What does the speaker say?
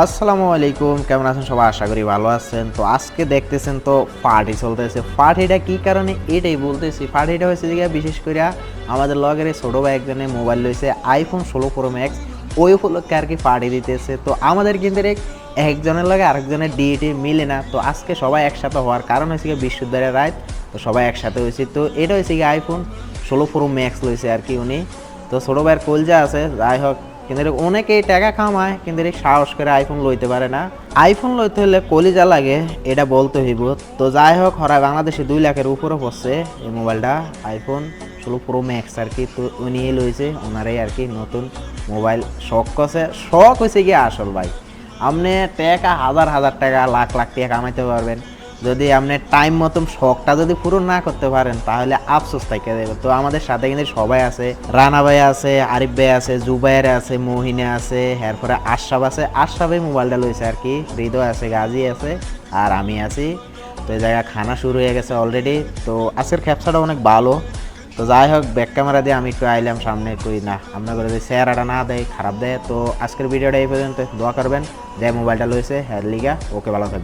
আসসালামু আলাইকুম, কেমন আছেন সবাই? আশা করি ভালো আছেন। তো আজকে দেখতেছেন তো পার্টি চলতেছে। পার্টিটা কি কারণে এটাই বলতেছি। পার্টিটা হয়েছে যে বিশেষ করে আমাদের লগের ছোটো ভাই একজনে মোবাইল লইছে আইফোন 16 প্রো ম্যাক্স, ওই উপলক্ষে আর কি পার্টি দিতেছে। তো আমাদের কিন্তু একজনের লগে আরেকজনের ডিএটি মিলে না। তো আজকে সবাই একসাথে হওয়ার কারণ হয়েছে কি বৃহস্পতিবারের রাত, তো সবাই একসাথে হয়েছে। তো এটা হয়েছে কি আইফোন 16 প্রো ম্যাক্স লইছে আর কি উনি। তো ছোটো ভাইয়ের কলজা আছে, যাই হোক। কিন্তু অনেকেই টাকা কামায় কিন্তু সাহস করে আইফোন লইতে পারে না। আইফোন লইতে হলে কলিজা লাগে, এটা বলতে হইব। তো যাই হোক, হরাই বাংলাদেশে 2 লাখের উপরে পড়ছে এই মোবাইলটা, আইফোন 16 প্রো ম্যাক্স আর কি। তো উনি লইছে, ওনারাই আর কি নতুন মোবাইল শখ করছে। শখ হয়েছে গিয়ে আসল ভাই, আপনি টাকা হাজার হাজার টাকা লাখ লাখ টাকা কামাইতে পারবেন, যদি আপনি টাইম মতন শখটা যদি পূরণ না করতে পারেন তাহলে আফসোস থেকে দেবে। তো আমাদের সাথে কিন্তু সবাই আছে, রানা ভাই আছে, আরিফ ভাই আছে, জুবাইর আছে, মহিনে আছে, এরপরে আশরাফ আছে। আশরাফে মোবাইলটা লইছে আর কি, হৃদয় আছে, গাজী আছে, আর আমি আছি। তো এই জায়গায় খানা শুরু হয়ে গেছে অলরেডি। তো আজকের ক্যাপচারটা অনেক ভালো। তো যাই হোক, ব্যাক ক্যামেরা দিয়ে আমি একটু আইলাম সামনে, কই না আপনার করে চেহারাটা না দেয়, খারাপ দেয়। তো আজকের ভিডিওটা এই পর্যন্ত, দোয়া করবেন যে মোবাইলটা লইছে হ্যাঁ লিগা। ওকে, ভালো থাকবে।